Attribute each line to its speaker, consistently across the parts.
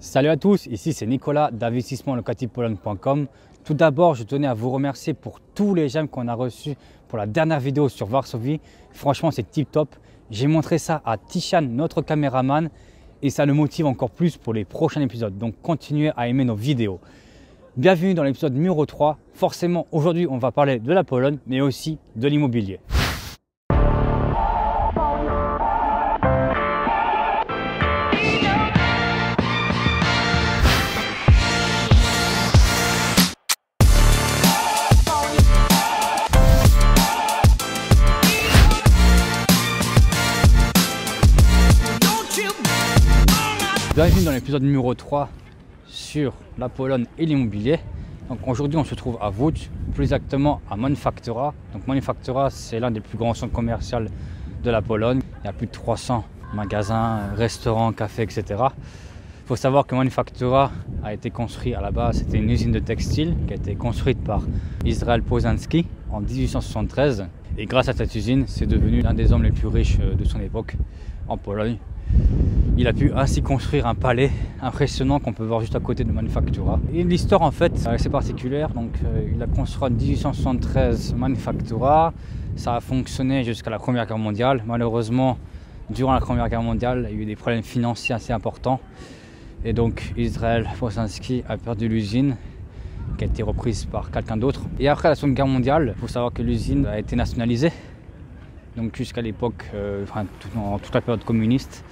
Speaker 1: Salut à tous, ici c'est Nicolas d'investissementlocatifpologne.com. Tout d'abord, je tenais à vous remercier pour tous les j'aime qu'on a reçus pour la dernière vidéo sur Varsovie. Franchement, c'est tip top. J'ai montré ça à Tishan, notre caméraman, et ça le motive encore plus pour les prochains épisodes. Donc, continuez à aimer nos vidéos. Bienvenue dans l'épisode numéro 3. Forcément, aujourd'hui, on va parler de la Pologne, mais aussi de l'immobilier. Bienvenue dans l'épisode numéro 3 sur la Pologne et l'immobilier. Donc aujourd'hui on se trouve à Łódź, plus exactement à Manufaktura. Donc Manufaktura, c'est l'un des plus grands centres commerciaux de la Pologne. Il y a plus de 300 magasins, restaurants, cafés, etc. Il faut savoir que Manufaktura a été construit à la base, c'était une usine de textile qui a été construite par Israel Poznański en 1873. Et grâce à cette usine, c'est devenu l'un des hommes les plus riches de son époque en Pologne. Il a pu ainsi construire un palais impressionnant qu'on peut voir juste à côté de Manufaktura. Et l'histoire en fait est assez particulière. Donc, il a construit en 1873 Manufaktura. Ça a fonctionné jusqu'à la Première Guerre mondiale. Malheureusement, durant la Première Guerre mondiale, il y a eu des problèmes financiers assez importants. Et donc Israel Poznański a perdu l'usine qui a été reprise par quelqu'un d'autre. Et après la Seconde Guerre mondiale, il faut savoir que l'usine a été nationalisée. Donc jusqu'à l'époque, en toute la période communiste.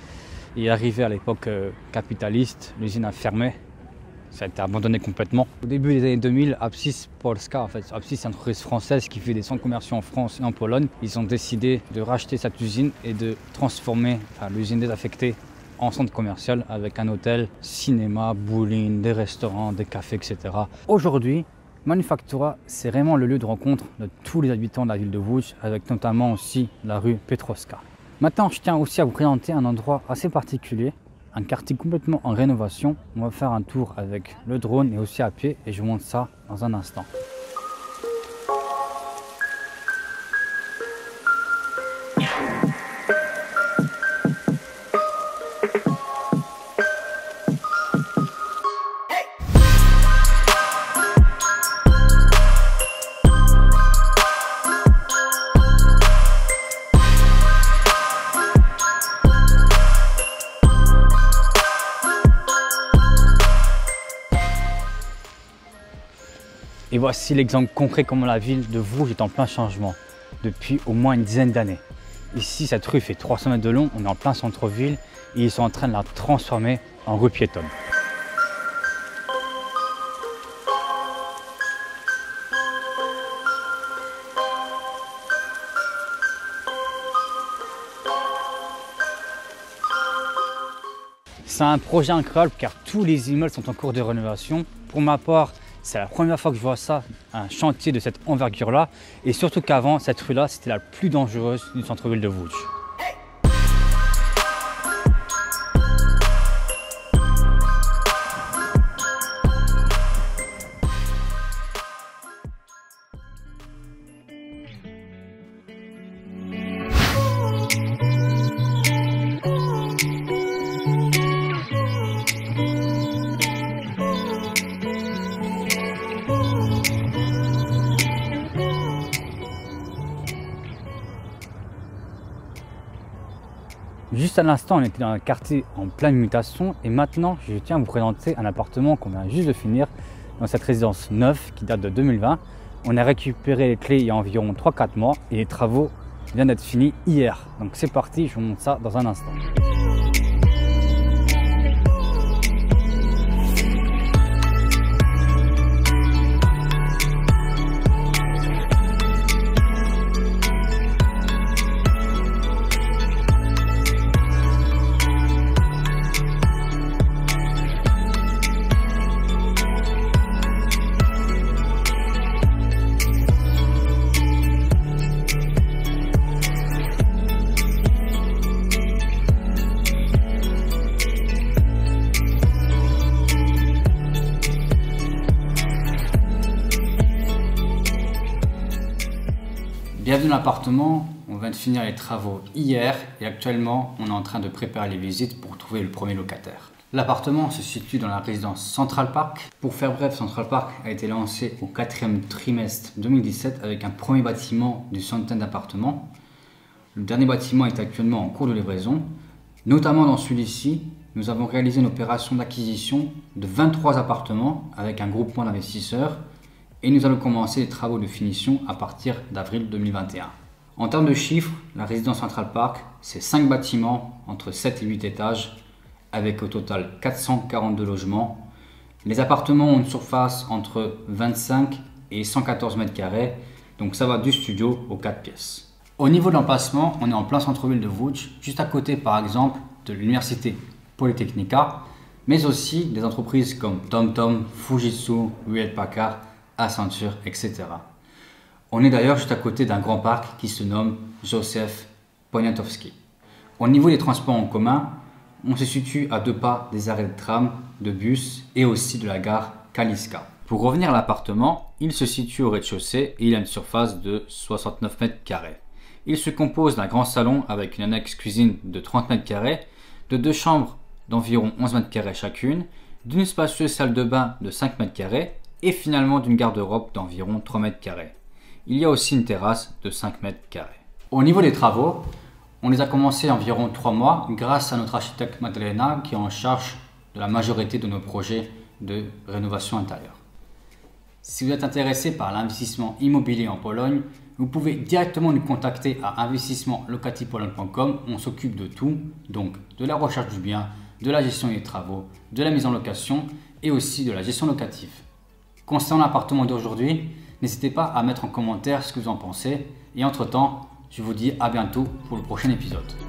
Speaker 1: Et arrivé à l'époque capitaliste, l'usine a fermé, ça a été abandonné complètement. Au début des années 2000, Apsis Polska, en fait, Apsis c'est une entreprise française qui fait des centres commerciaux en France et en Pologne. Ils ont décidé de racheter cette usine et de transformer l'usine désaffectée en centre commercial avec un hôtel, cinéma, bowling, des restaurants, des cafés, etc. Aujourd'hui, Manufaktura, c'est vraiment le lieu de rencontre de tous les habitants de la ville de Łódź, avec notamment aussi la rue Piotrowska. Maintenant, je tiens aussi à vous présenter un endroit assez particulier, un quartier complètement en rénovation. On va faire un tour avec le drone et aussi à pied et je vous montre ça dans un instant. Et voici l'exemple concret comment la ville de Łódź est en plein changement depuis au moins une dizaine d'années. Ici, cette rue fait 300 mètres de long, on est en plein centre-ville et ils sont en train de la transformer en rue piétonne. C'est un projet incroyable car tous les immeubles sont en cours de rénovation. Pour ma part, c'est la première fois que je vois ça, un chantier de cette envergure-là. Et surtout qu'avant, cette rue-là, c'était la plus dangereuse du centre-ville de Łódź. Juste à l'instant, on était dans un quartier en pleine mutation et maintenant, je tiens à vous présenter un appartement qu'on vient juste de finir dans cette résidence neuve qui date de 2020. On a récupéré les clés il y a environ 3-4 mois et les travaux viennent d'être finis hier. Donc c'est parti, je vous montre ça dans un instant. Bienvenue dans l'appartement, on vient de finir les travaux hier et actuellement on est en train de préparer les visites pour trouver le premier locataire. L'appartement se situe dans la résidence Central Park. Pour faire bref, Central Park a été lancé au 4e trimestre 2017 avec un premier bâtiment d'une centaine d'appartements. Le dernier bâtiment est actuellement en cours de livraison. Notamment dans celui-ci, nous avons réalisé une opération d'acquisition de 23 appartements avec un groupement d'investisseurs et nous allons commencer les travaux de finition à partir d'avril 2021. En termes de chiffres, la résidence Central Park, c'est 5 bâtiments entre 7 et 8 étages avec au total 442 logements. Les appartements ont une surface entre 25 et 114 mètres carrés, donc ça va du studio aux 4 pièces. Au niveau de l'emplacement, on est en plein centre-ville de Łódź, juste à côté par exemple de l'université Polytechnica, mais aussi des entreprises comme TomTom, Fujitsu, Hewlett-Packard, Accenture, etc. On est d'ailleurs juste à côté d'un grand parc qui se nomme Józef Poniatowski. Au niveau des transports en commun, on se situe à 2 pas des arrêts de tram, de bus et aussi de la gare Kaliska. Pour revenir à l'appartement, il se situe au rez-de-chaussée et il a une surface de 69 mètres carrés. Il se compose d'un grand salon avec une annexe cuisine de 30 mètres carrés, de 2 chambres d'environ 11 mètres carrés chacune, d'une spacieuse salle de bain de 5 mètres carrés et finalement d'une garde-robe d'environ 3 mètres carrés. Il y a aussi une terrasse de 5 mètres carrés. Au niveau des travaux, on les a commencés environ 3 mois grâce à notre architecte Madalena qui est en charge de la majorité de nos projets de rénovation intérieure. Si vous êtes intéressé par l'investissement immobilier en Pologne, vous pouvez directement nous contacter à investissementlocativePologne.com. On s'occupe de tout, donc de la recherche du bien, de la gestion des travaux, de la mise en location et aussi de la gestion locative. Concernant l'appartement d'aujourd'hui, n'hésitez pas à mettre en commentaire ce que vous en pensez et entre-temps, je vous dis à bientôt pour le prochain épisode.